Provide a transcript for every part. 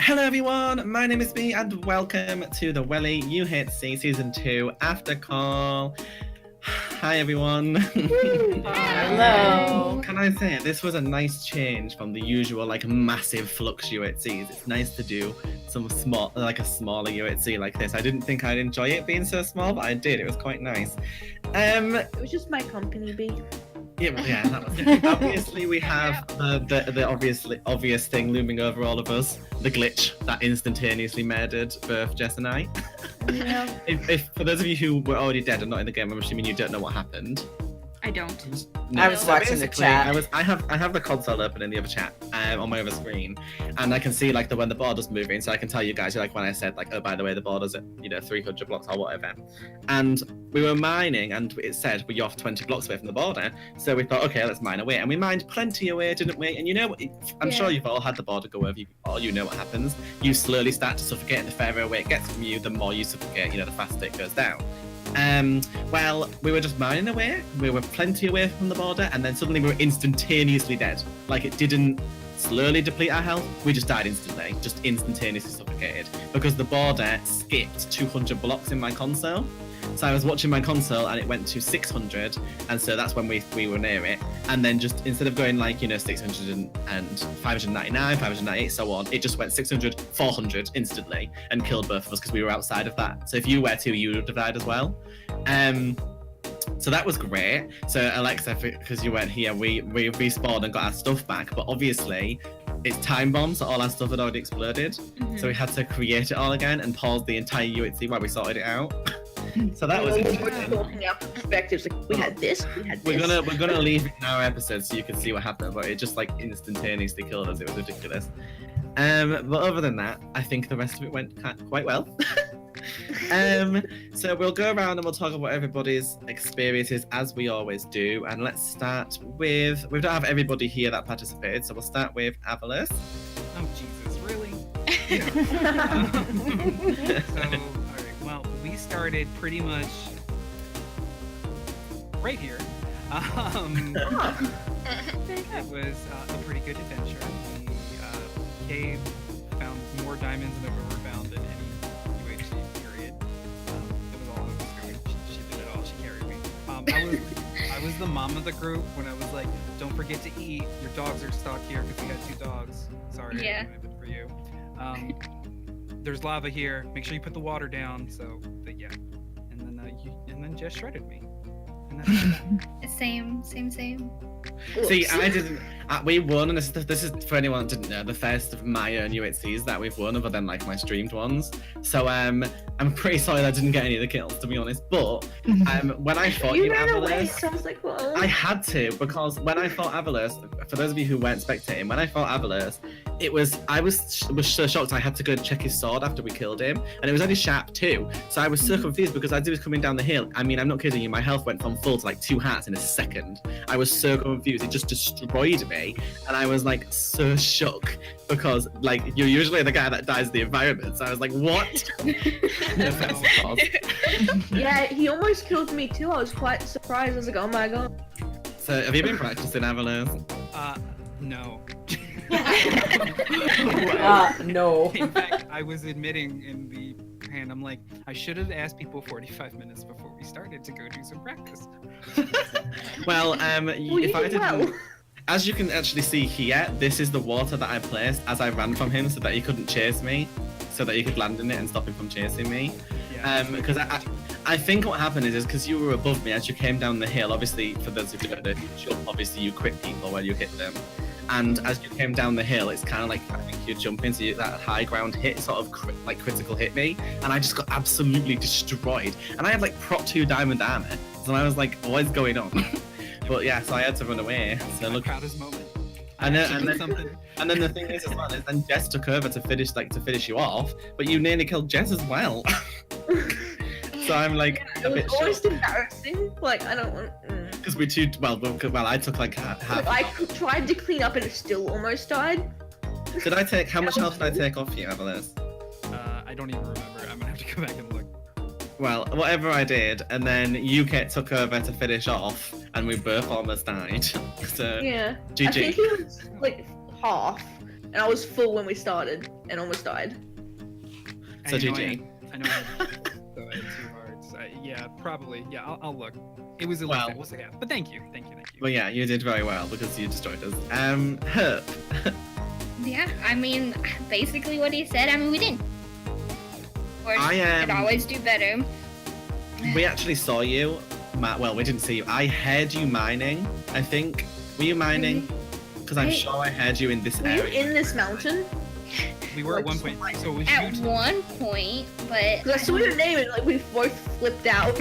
Hello everyone, my name is Bea and welcome to the Welly UHC Season 2 Aftercall. Hi everyone. Hello. Can I say, this was a nice change from the usual massive flux UHCs. It's nice to do some small, a smaller UHC like this. I didn't think I'd enjoy it being so small, but I did. It was quite nice. It was just my company, Bea. Yeah, that was it. Obviously we have the obvious thing looming over all of us, the glitch that instantaneously murdered both Jess and I. Yeah. If for those of you who were already dead and not in the game, I'm assuming you don't know what happened. I don't. No. I was watching the chat. I have the console open in the other chat on my other screen, and I can see when the border's moving, so I can tell you guys when I said oh, by the way, the border's at 300 blocks or whatever. And we were mining, and it said we're off 20 blocks away from the border, so we thought, okay, let's mine away, and we mined plenty away, didn't we? And you know, I'm sure you've all had the border go over you before. You know what happens. You slowly start to suffocate, and the further away it gets from you, the more you suffocate. The faster it goes down. Well, we were just mining away. We were plenty away from the border, and then suddenly we were instantaneously dead. It didn't slowly deplete our health. We just died instantly, just instantaneously suffocated, because the border skipped 200 blocks in my console. So I was watching my console and it went to 600, and so that's when we were near it. And then just instead of going 600 and 599, 598, so on, it just went 600, 400 instantly and killed both of us because we were outside of that. So if you were too, you would have died as well. So that was great. So Alexa, because you weren't here, we respawned and got our stuff back. But obviously, it's time bomb, so all our stuff had already exploded. Mm-hmm. So we had to create it all again and pause the entire UHC while we sorted it out. So that was interesting. Our perspectives, we had this, we had this. We're gonna leave it in our episode so you can see what happened, but it just instantaneously killed us. It was ridiculous. But other than that, I think the rest of it went quite well. So we'll go around and we'll talk about everybody's experiences as we always do. And let's start with, we don't have everybody here that participated, so we'll start with Avalos. Oh Jesus, really? So, all right. Well, we started pretty much right here. It was a pretty good adventure. We caved, found more diamonds than I've ever found in any UHC period. It was all Scooby. She did it all. She carried me. I was the mom of the group when I was like, don't forget to eat. Your dogs are stuck here because we got 2 dogs. Sorry, I ruined it for you. There's lava here. Make sure you put the water down. So, but yeah. And then Jess shredded me. And that's Same. See, I didn't. We won, and this is for anyone that didn't know, the first of my own UHCs that we've won, other than my streamed ones. So I'm pretty sorry that I didn't get any of the kills, to be honest. But when I fought you, Avalos, so I was like, whoa. I had to, because when I fought Avalos, for those of you who weren't spectating, when I fought Avalos, I was so shocked I had to go check his sword after we killed him, and it was only sharp 2. So I was so confused because as he was coming down the hill, I mean, I'm not kidding you, my health went from full to 2 hearts in a second. I was so confused, it just destroyed me, and I was so shook because you're usually the guy that dies in the environment. So I was like, what? Yeah, he almost killed me too. I was quite surprised. I was like, oh my god. So have you been practicing Avalos? no. No. In fact, I was admitting in the hand, I'm like, I should have asked people 45 minutes before we started to go do some practice. Well, if I didn't... As you can actually see here, this is the water that I placed as I ran from him so that he couldn't chase me, so that he could land in it and stop him from chasing me. Because I think what happened is because you were above me as you came down the hill, obviously, for those who don't know, if you jump, obviously you crit people when you hit them. And as you came down the hill, it's kind of I think you're jumping, so that high ground hit sort of critical hit me, and I just got absolutely destroyed. And I had prot 2 diamond armor, so I was like, what is going on? But yeah, so I had to run away. So look, proudest moment. And then the thing is as well is then Jess took over to finish you off, but you nearly killed Jess as well. So I'm it was almost embarrassing. I don't want. Because we too well. I took half. I tried to clean up and it still almost died. Did I take? How much health did I take off you, Avalos? I don't even remember. I'm gonna have to go back and look. Well, whatever I did, and then UK took over to finish off, and we both almost died. So yeah, GG. I think it was half, and I was full when we started and almost died. So I know GG. I know I had 2 hearts. Yeah, probably. Yeah, I'll look. It was a Well. little bit. Yeah, but thank you. Well, yeah, you did very well because you destroyed us. Herp. Yeah, I mean, basically what he said. I mean, we didn't. Of course, I could always do better. We actually saw you. Well, we didn't see you. I heard you mining. I think. Were you mining? Because I'm sure I heard you in this Were you area. in this mountain? We were at one point. So it was At you. one point, but Because I saw your name and like we both flipped out.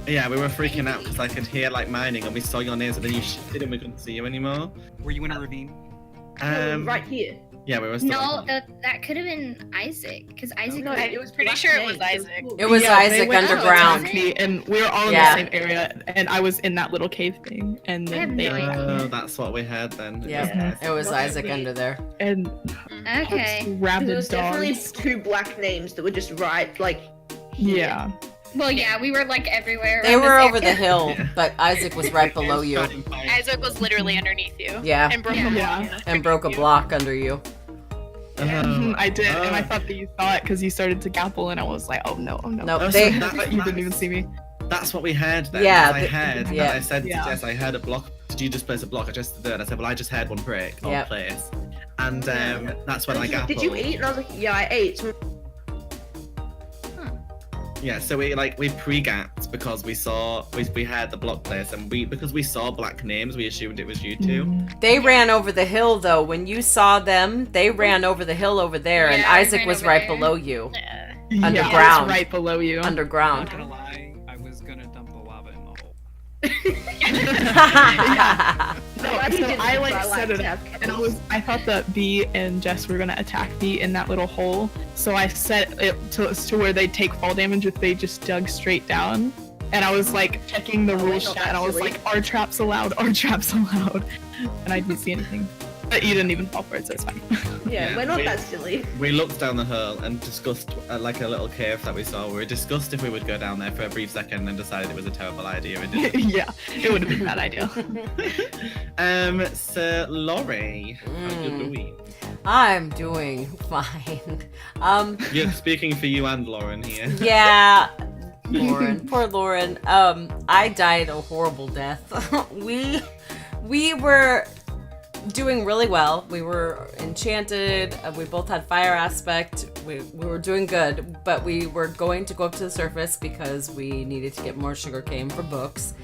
Yeah, we were freaking out because I could hear like mining and we saw your names, and then you shifted and we couldn't see you anymore. Were you in a ravine? Right here. Yeah, we were still. no, that could have been Isaac, because Isaac. No, was- it was Pretty black sure it was names. Isaac. cool. It was Yeah, they Isaac went to underground. attack me, and we were all in Yeah. the same area, and I was in that little cave thing, and I have then no they idea. Oh, that's what we heard then. Yeah, it was Wasn't Isaac me. under there. and Okay. There rabid was definitely dogs. 2 black names that were just right, like. Yeah. Well, yeah, we were like everywhere. They around were this over the area. hill, Yeah. but Isaac was right below you. Isaac was literally underneath you. Yeah, And broke Yeah. a Yeah. block. and broke a block under you. Mhm, I did, and I Oh. thought that you saw it because you started to gapple, and I was like, oh no, oh no. Nope, Oh, they. so that- But you didn't even see me. That's what we heard then. Yeah, 'cause I heard. yeah. And I said Yeah. to Jess, I heard a block. Did you just place a block? I just did. I said, well, I just heard one break or Yep. place. And that's when I got. Did you eat? And I was like, yeah, I ate. Yeah, so we pre-gapped because we heard the block place, and because we saw black names, we assumed it was you two. They ran over the hill though. When you saw them, they ran over the hill over there, and Yeah, I Isaac ran was over right there. below you. Yeah. Yeah, Underground. it's right below you. I'm Underground. not gonna lie. I was gonna dump the lava in the hole. No, glad you so didn't, I but like set to it up, have and kills. I thought that B and Jess were gonna attack me in that little hole, so I set it to where they'd take fall damage if they just dug straight down. And I was like checking the Oh, rules no, chat, and I was actually. like, "Are traps allowed? Are traps allowed?" And I didn't see anything. But you didn't even fall for it, so it's fine. Yeah, Yeah, we're not we- that silly. We looked down the hole and discussed like a little cave that we saw. We discussed if we would go down there for a brief second and decided it was a terrible idea. We didn't. Yeah, it would have been a bad idea. So Laurie, how you Mm. doing? I'm doing fine. You're speaking for you and Lauren here. Yeah, Lauren, poor Lauren. I died a horrible death. we were doing really well. We were enchanted. We both had fire aspect. We were doing good, but we were going to go up to the surface because we needed to get more sugarcane for books.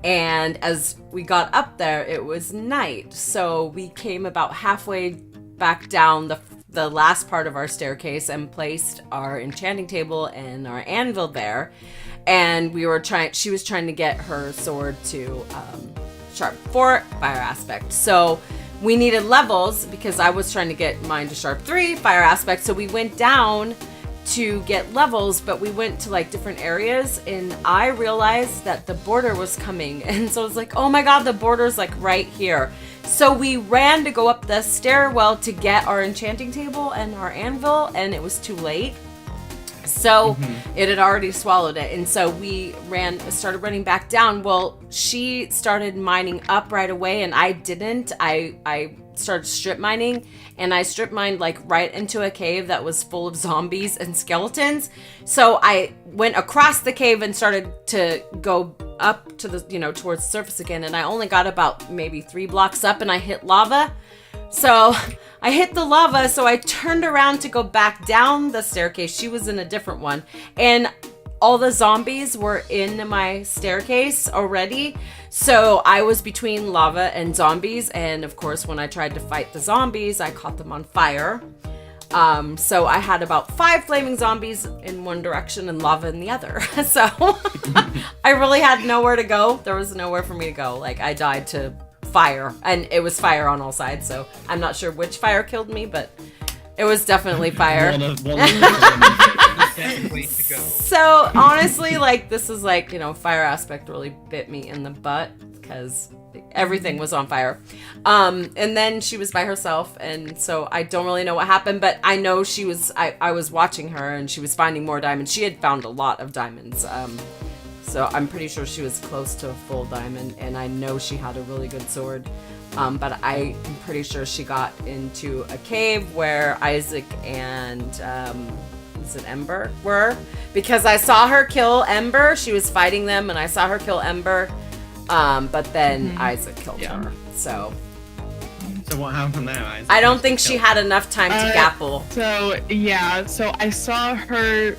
And as we got up there, it was night. So we came about halfway back down the last part of our staircase and placed our enchanting table and our anvil there. And she was trying to get her sword to sharp 4 fire aspect. So we needed levels because I was trying to get mine to sharp 3 fire aspect. So we went down to get levels, but we went to like different areas, and I realized that the border was coming. And so I was like, oh my god, the border's like right here. So we ran to go up the stairwell to get our enchanting table and our anvil, and it was too late. So it had already swallowed it. And so we started running back down. Well, she started mining up right away, and I didn't. I started strip mining, and I strip mined like right into a cave that was full of zombies and skeletons. So I went across the cave and started to go up to the, towards the surface again. And I only got about maybe 3 blocks up, and I hit lava. So I hit the lava, so I turned around to go back down the staircase. She was in a different one. And all the zombies were in my staircase already. So I was between lava and zombies. And of course, when I tried to fight the zombies, I caught them on fire. So I had about 5 flaming zombies in one direction and lava in the other. So I really had nowhere to go. There was nowhere for me to go. Like, I died to fire, and it was fire on all sides. So I'm not sure which fire killed me, but it was definitely fire. One of Second way to go. So honestly, like, this is like, fire aspect really bit me in the butt because everything was on fire. And then she was by herself, and so I don't really know what happened, but I know I was watching her, and she was finding more diamonds. She had found a lot of diamonds. So I'm pretty sure she was close to a full diamond, and I know she had a really good sword. But I'm pretty sure she got into a cave where Isaac and is it Ember were, because I saw her kill Ember. She was fighting them, and I saw her kill Ember. But then Isaac killed her. So what happened there, Isaac? I don't think she had enough time to gapple. So I saw her.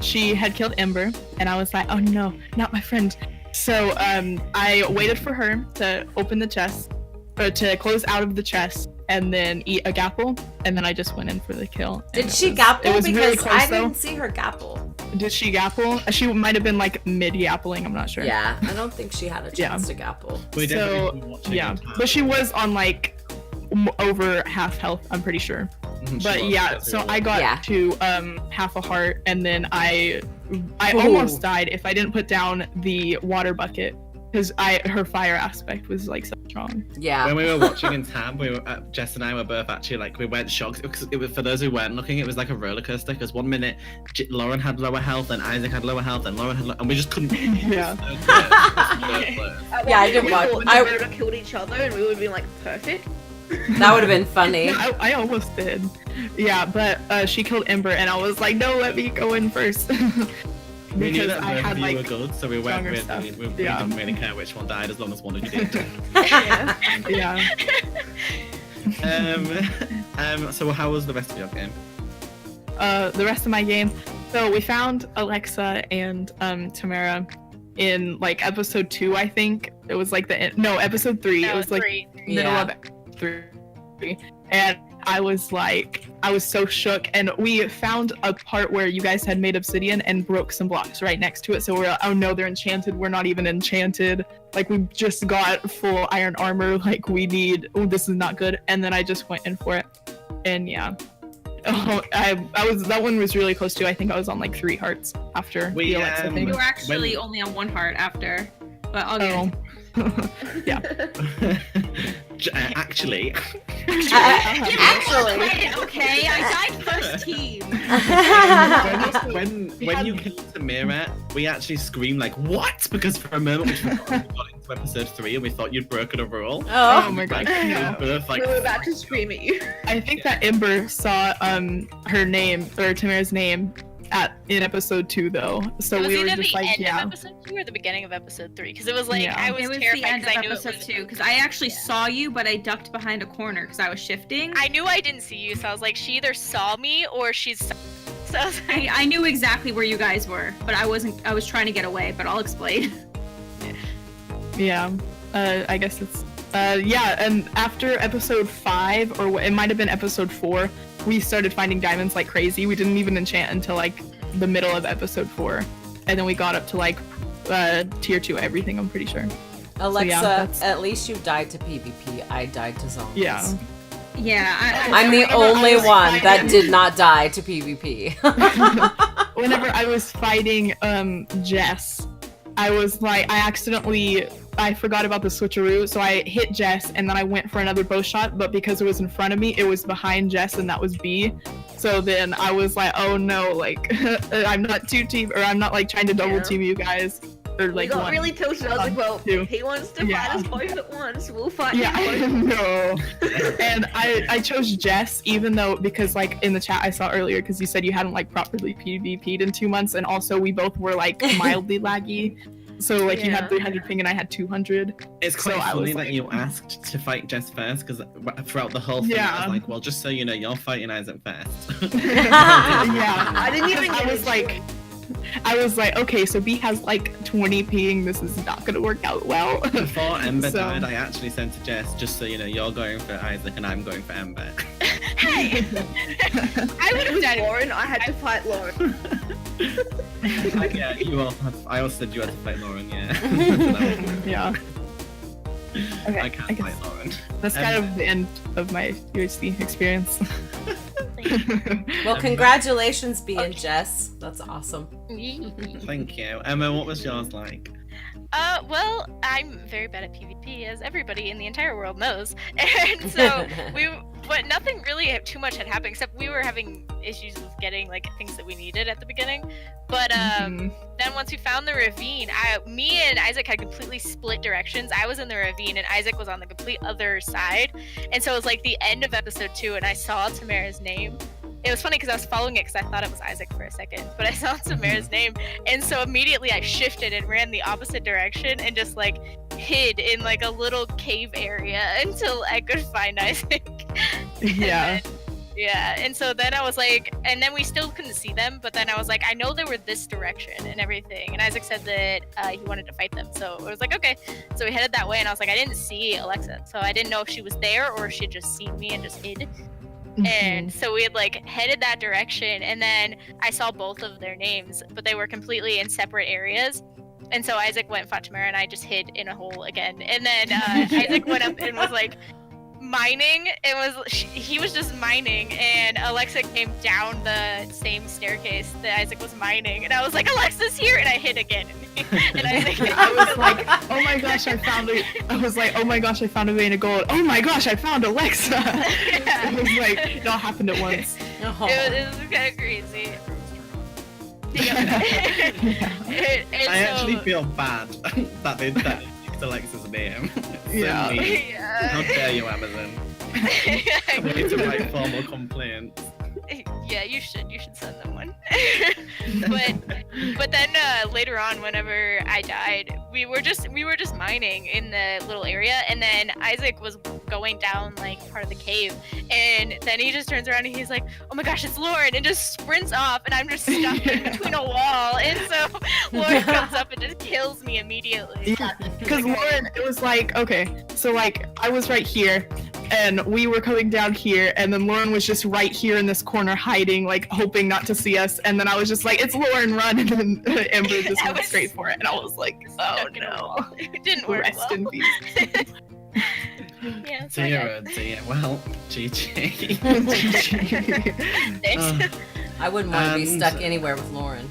She had killed Ember, and I was like, oh no, not my friend. So I waited for her to open the chest, or to close out of the chest, and then eat a gapple, and then I just went in for the kill. Did she gapple? It was because really close, I didn't see her gapple. Did she gapple? She might have been like mid-gappling, I'm not sure. Yeah, I don't think she had a chance to gapple. But she was on like over half health, I'm pretty sure. But yeah, so I got to half a heart, and then I almost died if I didn't put down the water bucket, because her fire aspect was like so strong. Yeah. When we were watching in tab, Jess and I were both actually like, we weren't shocked, because it was, for those who weren't looking, it was like a roller coaster, because 1 minute Lauren had lower health, and Isaac had lower health, and Lauren had and we just couldn't. Yeah. I didn't watch. I would have killed each other, and we would have been like perfect. That would have been funny. I almost did. Yeah, but she killed Ember, and I was like, no, let me go in first. We knew Because that I both had of you like were good, so we weren't really, stuff. we didn't really care which one died as long as one of you did. yeah. So how was the rest of your game? The rest of my game. So we found Alexa and Tamara in like episode 2, I think. It was like episode 3. No, it was like 3. middle of 3. And I was so shook, and we found a part where you guys had made obsidian and broke some blocks right next to it, so we're like, oh no, they're enchanted. We're not even enchanted. Like, we just got full iron armor. Like, this is not good. And then I just went in for it, and yeah. Oh, that one was really close too. I think I was on like 3 hearts after the Alexa thing. You were actually only on 1 heart after, but I'll get yeah. Actually. Okay, I died first team. when you killed Tamara, we actually screamed like, what? Because for a moment we got into episode 3 and we thought you'd broken a rule. Oh my god. We were both, like, We were about to scream at you. I think that Ember saw her name, or Tamara's name, in episode 2 though. So we were just like, yeah. Of episode 2 or the beginning of episode 3? Because it was like I was terrified the end of because I knew episode 2. Because I actually saw you, but I ducked behind a corner because I was shifting. I knew I didn't see you, so I was like, she either saw me or she's. So I was like, I knew exactly where you guys were, but I wasn't. I was trying to get away, but I'll explain. Yeah. I guess it's. Yeah, and after episode 5, or it might have been episode 4, we started finding diamonds like crazy. We didn't even enchant until like the middle of episode 4, and then we got up to like tier 2 everything, I'm pretty sure. Alexa, at least you died to PvP. I died to zombies. Yeah. Yeah, I'm the only one that did not die to PvP. Whenever I was fighting Jess, I was like, I forgot about the switcheroo, so I hit Jess, and then I went for another bow shot, but because it was in front of me, it was behind Jess, and that was B. So then I was like, oh no, like, I'm not I'm not like trying to double team you guys. Or like we got really tilted. I was like, well, if he wants to fight us both at once, we'll fight him both. No. And I chose Jess, even though, because like in the chat I saw earlier, because you said you hadn't like properly PvP'd in 2 months, and also we both were like mildly laggy. So like you had 300 ping and I had 200. It's quite funny that you asked to fight Jess first, because throughout the whole thing I was like, well, just so you know, you're fighting Isaac first. Yeah. I didn't even get I was like, okay, so B has like 20 ping. This is not gonna work out well. Before Ember died, I actually said to Jess, just so you know, you're going for Isaac and I'm going for Ember. hey! I would have done Lauren. I had to fight Lauren. Yeah, I also said you had to fight Lauren, yeah. Yeah. Okay, I can't fight Lauren. That's kind of the end of my UHC experience. Well, congratulations, B and Jess. That's awesome. Thank you. Emma, what was yours like? Well, I'm very bad at PvP, as everybody in the entire world knows. And so but nothing really too much had happened, except we were having issues with getting like things that we needed at the beginning. But then once we found the ravine, me and Isaac had completely split directions. I was in the ravine and Isaac was on the complete other side. And so it was like the end of episode 2 and I saw Tamara's name. It was funny because I was following it because I thought it was Isaac for a second, but I saw Tamara's name, and so immediately I shifted and ran the opposite direction and just like hid in like a little cave area until I could find Isaac. Yeah. And so then I was like, and then we still couldn't see them, but then I was like, I know they were this direction and everything, and Isaac said that he wanted to fight them, so it was like, okay. So we headed that way, and I was like, I didn't see Alexa, so I didn't know if she was there or if she had just seen me and just hid. And so we had like headed that direction, and then I saw both of their names, but they were completely in separate areas. And so Isaac went and fought Tamara, and I just hid in a hole again. And then Isaac went up and was like mining. He was just mining, and Alexa came down the same staircase that Isaac was mining, and I was like, Alexa's here, and I hid again. And I was like, oh my gosh, I found it. I was like, oh my gosh, I found a vein of gold. Oh my gosh, I found Alexa. Yeah. It was like, it all happened at once. It was kind of crazy. I actually feel bad that they picked Alexa's name. Yeah. How dare you, Amazon? I need to write formal complaints. Yeah, you should send them one. but then later on, whenever I died, we were just mining in the little area, and then Isaac was going down like part of the cave, and then he just turns around and he's like, oh my gosh, it's Lauren, and just sprints off, and I'm just stuck in between a wall, and so Lauren comes up and just kills me immediately. Yeah, because Lauren, it was like, okay, so like I was right here, and we were coming down here, and then Lauren was just right here in this corner hiding, like hoping not to see us, and then I was just like, it's Lauren, run, and then Ember just went straight for it, and I was like, oh no. It didn't work Rest well. in peace. Yeah, so Dear, well, GG. Thanks. I wouldn't want to be And- stuck anywhere with Lauren.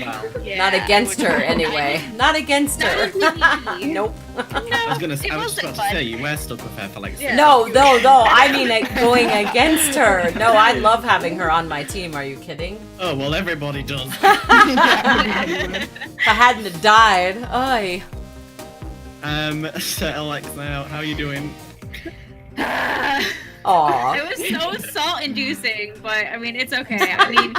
Wow. Yeah, Not against her, anyway. Not against her. Nope. I was just about wasn't to fun. say, you were stuck with her for like Yeah. No. I mean, like, going against her. No, I love having her on my team. Are you kidding? Oh, well, everybody does. If I hadn't have died, ay. So Alexa, how are you doing? Aw. It was so salt-inducing, but I mean, it's okay. I mean,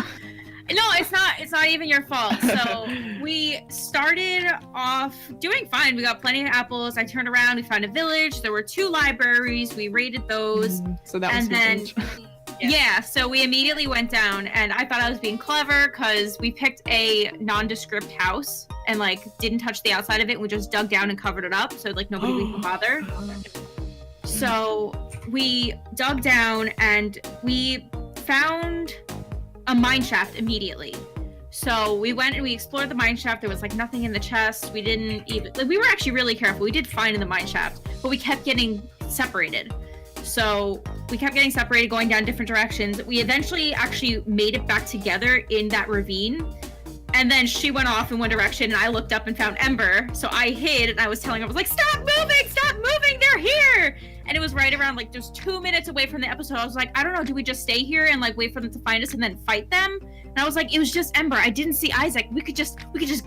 no, it's not even your fault. So we started off doing fine. We got plenty of apples. I turned around, we found a village. There were 2 libraries. We raided those. So that was And then, huge. yeah, so we immediately went down, and I thought I was being clever because we picked a nondescript house and like didn't touch the outside of it. We just dug down and covered it up, so like nobody would even bother. So we dug down and we found a mine shaft immediately. So we went and we explored the mine shaft. There was like nothing in the chest. We didn't even, like, we were actually really careful. We did fine in the mine shaft, but we kept getting separated. So we kept getting separated, going down different directions. We eventually actually made it back together in that ravine. And then she went off in one direction, and I looked up and found Ember. So I hid, and I was telling her, I was like, stop moving, they're here. And it was right around like just 2 minutes away from the episode. I was like, I don't know, do we just stay here and like wait for them to find us and then fight them? And I was like, it was just Ember. I didn't see Isaac. We could just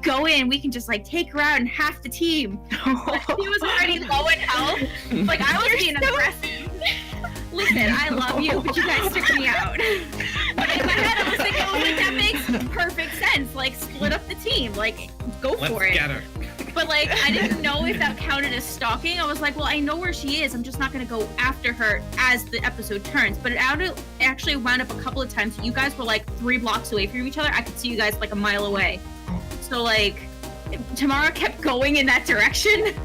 go in. We can just like take her out and half the team. Like, he was already low in health. Like I was being aggressive. Listen, I love you, but you guys took me out. But in my head, I was thinking, oh, like, that makes perfect sense. Like, split up the team. Like, go for it. Get her. But, like, I didn't know if that counted as stalking. I was like, well, I know where she is. I'm just not going to go after her as the episode turns. But it actually wound up a couple of times. You guys were, like, 3 blocks away from each other. I could see you guys, like, a mile away. So, like, Tamara kept going in that direction.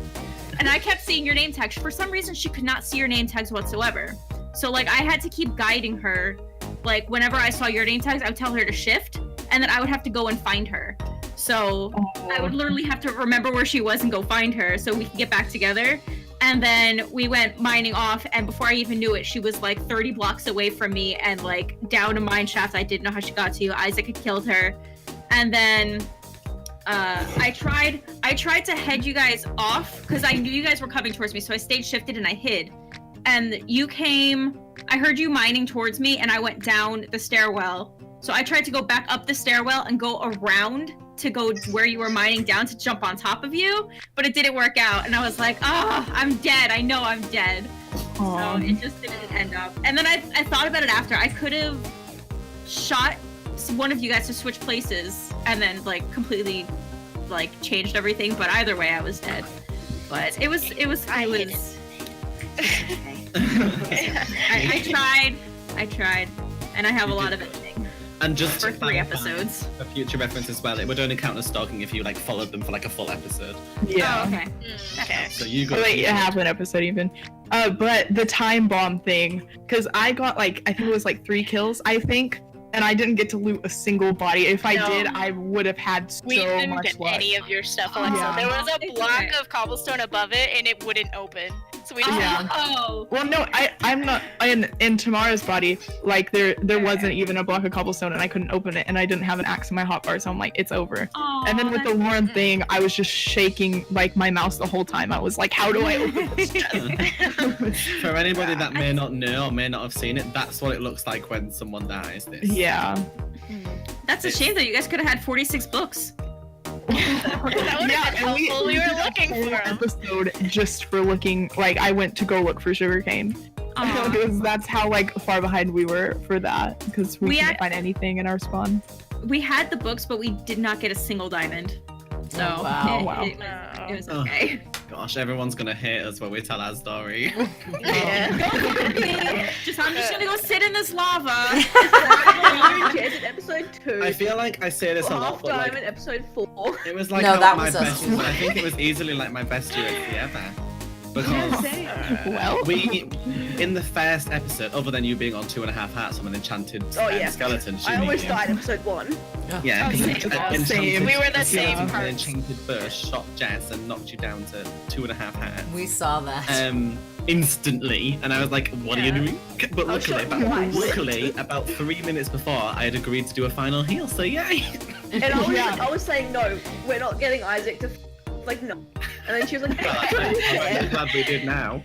And I kept seeing your name tags. For some reason, she could not see your name tags whatsoever. So, like, I had to keep guiding her. Like, whenever I saw your name tags, I would tell her to shift, and then I would have to go and find her. So, I would literally have to remember where she was and go find her so we could get back together. And then we went mining off, and before I even knew it, she was, like, 30 blocks away from me and, like, down a mine shaft I didn't know how she got to. Isaac had killed her. And then I tried to head you guys off because I knew you guys were coming towards me, so I stayed shifted and I hid. And you came. I heard you mining towards me, and I went down the stairwell. So I tried to go back up the stairwell and go around to go where you were mining down to jump on top of you, but it didn't work out. And I was like, I'm dead. I know I'm dead. So it just didn't end up. And then I thought about it after. I could have shot one of you guys to switch places and then like completely like changed everything. But either way, I was dead. But I tried, and I have a lot of editing. And just for to 3 clarify, episodes. For future reference as well, it would only count as stalking if you like followed them for like a full episode. Yeah. Oh, okay. Okay. So you got Like half an episode even. But the time bomb thing, because I got like, I think it was like 3 kills, I think, and I didn't get to loot a single body. If I did, I would have had so We didn't much get luck. any of your stuff, Alexa. Yeah. There was a block of cobblestone above it, and it wouldn't open. So we just Yeah. Oh. Well, no, I'm not in Tamara's body. Like there wasn't even a block of cobblestone, and I couldn't open it, and I didn't have an axe in my hotbar, so I'm like, it's over. And then with the Lauren thing, I was just shaking like my mouse the whole time. I was like, how do I open this chest? For anybody that may not know or may not have seen it, that's what it looks like when someone dies. This. Yeah. That's a shame though. You guys could have had 46 books. That would have been helpful. We were did a looking whole for 'em. episode just for looking. Like I went to go look for sugarcane. That's how like far behind we were for that because we couldn't find anything in our spawn. We had the books, but we did not get a single diamond. So Oh, wow. it was okay. Gosh, everyone's gonna hate us when we tell our story. I'm just gonna go sit in this lava. Episode 2. I feel like I say this a lot, Half but like, diamond, episode 4. it was like No, that my was us best. too. I think it was easily like my best UHC ever. Because Well, we, in the first episode, other than you being on 2.5 hearts from an enchanted skeleton I shooting almost you. died episode 1. Yeah, Same. We were the same An parts. enchanted burst shot Jess and knocked you down to 2.5 hearts. We saw that. Instantly, and I was like, "What are you doing?" But I was luckily, shocked about 3 minutes before, I had agreed to do a final heal. So yay! And I was saying, no, we're not getting Isaac to like, no. And then she was like, I'm glad we did now.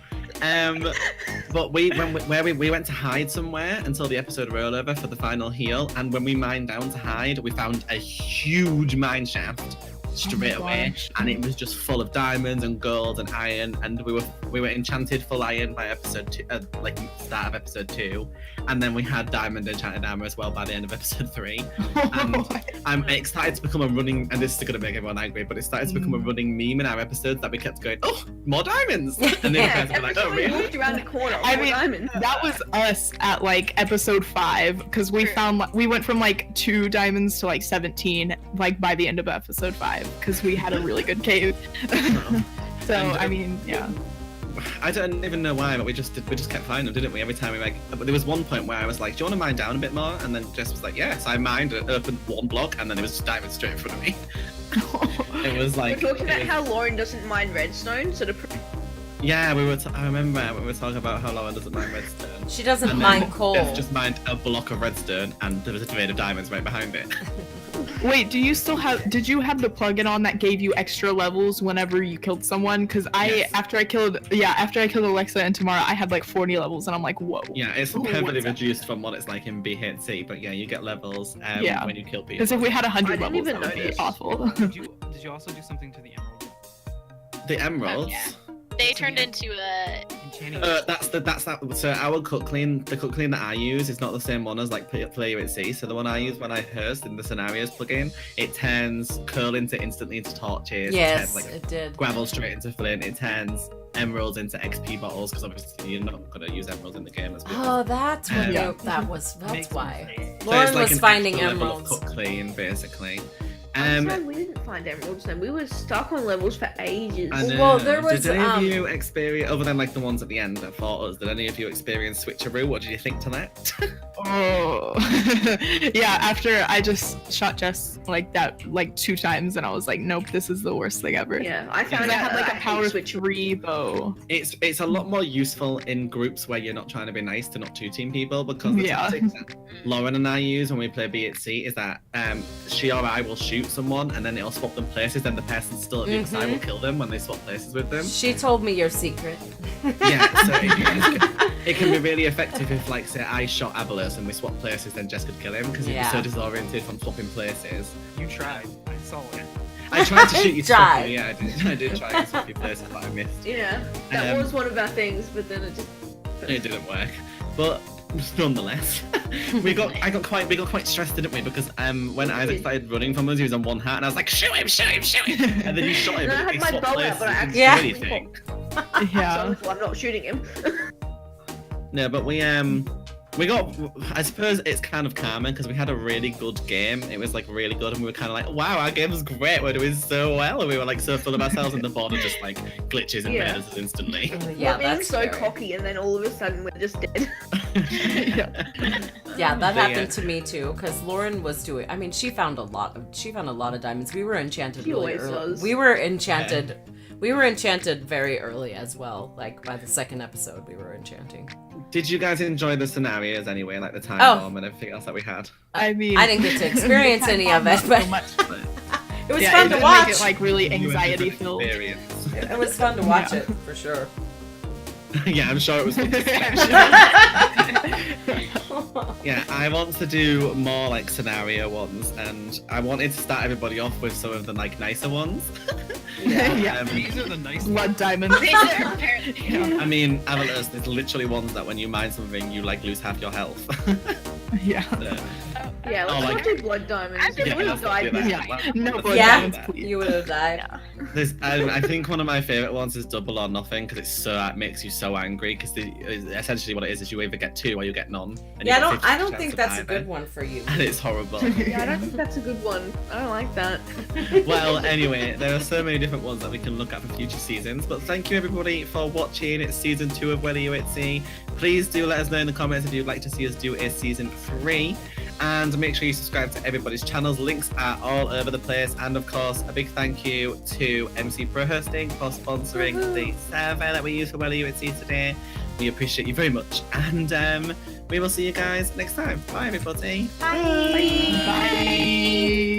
But we went to hide somewhere until the episode rollover for the final heal, and when we mined down to hide, we found a huge mine shaft straight away, and it was just full of diamonds and gold and iron, and we were enchanted full iron by episode 2, like start of episode 2, and then we had diamond enchanted armor as well by the end of episode 3. And I'm excited to become a running, and this is gonna make everyone angry, but it started to become a running meme in our episodes that we kept going, oh, more diamonds, and then you guys were like, oh we really? moved around the corner. I more mean, diamonds. that was us at like episode 5 because we found we went from like 2 diamonds to like 17 like by the end of episode 5 because we had a really good cave. So I mean, yeah. I don't even know why, but we just kept finding them, didn't we? Every time we like, but there was one point where I was like, "Do you want to mine down a bit more?" And then Jess was like, "Yes." I mined, opened one block, and then it was just diamond straight in front of me. It was like We're talking about how Lauren doesn't mine redstone, so to yeah, I remember we were talking about how Lauren doesn't mine redstone. She doesn't And mine then coal. Jess just mined a block of redstone, and there was a trade of diamonds right behind it. Wait, did you have the plugin on that gave you extra levels whenever you killed someone? Because Yes. after I killed Alexa and Tamara, I had like 40 levels, and I'm like, whoa. Yeah, it's Ooh, heavily what's that? reduced from what it's like in BHC, but yeah, you get levels Yeah. when you kill people. Because if we had 100 I didn't levels, even that would be notice. awful. Did you also do something to the emerald? The emeralds. Yeah. They turned into a. Enchanting. That's that. So our cook clean, the cook clean that I use is not the same one as like Play UHC. So the one I use when I host in the scenarios plugin, it turns coal instantly into torches. Yes, it turns, it did. gravel straight into flint. It turns emeralds into XP bottles because obviously you're not gonna use emeralds in the game as well. Oh, that's what Yeah. that's Makes why. So Lauren it's like was an finding extra level of emeralds. cook clean, basically. I'm sorry, we didn't find emeralds then. We were stuck on levels for ages. I know. Well, there was, Did any of you experience, other than like the ones at the end that fought us, did any of you experience switcheroo? What did you think to that? Oh, yeah. After I just shot Jess like that, like 2 times, and I was like, nope, this is the worst thing ever. Yeah, I And found I out had like that a I power hate of switching. 3 bow. It's a lot more useful in groups where you're not trying to be nice to not 2-team people, because the Yeah. tactic that Lauren and I use when we play BHC is that she or I will shoot someone and then it'll swap them places, then the person's still at the other side will kill them when they swap places with them. She told me your secret. Yeah, so it can be really effective if, like, say I shot Avalos and we swap places, then Jess could kill him because he'd be Yeah. so disoriented from swapping places. You tried. I saw it. I tried to shoot you Tried. something, yeah, I did try to swap your places, but I missed. Yeah, that Um, was one of our things, but then it just. It didn't work, but nonetheless, we got quite stressed, didn't we? Because when Isaac started running from us, he was on 1 heart, and I was like, shoot him, and then you shot him. And I and had he my swapped bow out, places, but I and actually didn't do anything. So I Yeah. was like, I'm not shooting him. No, but we got. I suppose it's kind of karma because we had a really good game. It was like really good, and we were kind of like, wow, our game was great. We're doing so well, and we were like so full of ourselves, and the border just like glitches and Yeah. murders us instantly. Yeah, We're being that's so scary. cocky, and then all of a sudden we're just dead. Yeah, that But happened to me too. Because Lauren was doing. I mean, she found a lot of diamonds. We were enchanted She really always early. does. We were enchanted. We were enchanted very early as well. Like by the 2nd episode, we were enchanting. Did you guys enjoy the scenarios anyway, like the time Oh. bomb and everything else that we had? I mean, I didn't get to experience any of it, but so much. it was Yeah, fun it to did watch. Make it like really You had a good anxiety filled. experience. It was fun to watch Yeah. it for sure. Yeah, I'm sure it was. Yeah, I want to do more like scenario ones, and I wanted to start everybody off with some of the like nicer ones. Yeah. These are the nice Blood diamonds. These are apparently. Yeah. I mean, Avalos, there's literally ones that when you mine something, you like lose half your health. Yeah. So, Yeah, let's like- not do blood diamonds. I've been We yeah, would've let's not do died. that. Yeah. Let's No not blood do Yeah. diamonds, that. please. You would have died. There's, I think one of my favorite ones is double or nothing because it makes you so angry because essentially what it is you either get 2 or you get none. And Yeah, you get I 50% don't think of that's a either. good one for you. And it's horrible. Yeah, I don't think that's a good one. I don't like that. Well, anyway, there are so many different ones that we can look at for future seasons. But thank you everybody for watching. It's season 2 of Welly UHC. Please do let us know in the comments if you'd like to see us do a season 3. And make sure you subscribe to everybody's channels. Links are all over the place. And of course, a big thank you to MC Pro Hosting for sponsoring the server that we use for Welly UHC today. We appreciate you very much. And we will see you guys next time. Bye, everybody. Bye. Bye.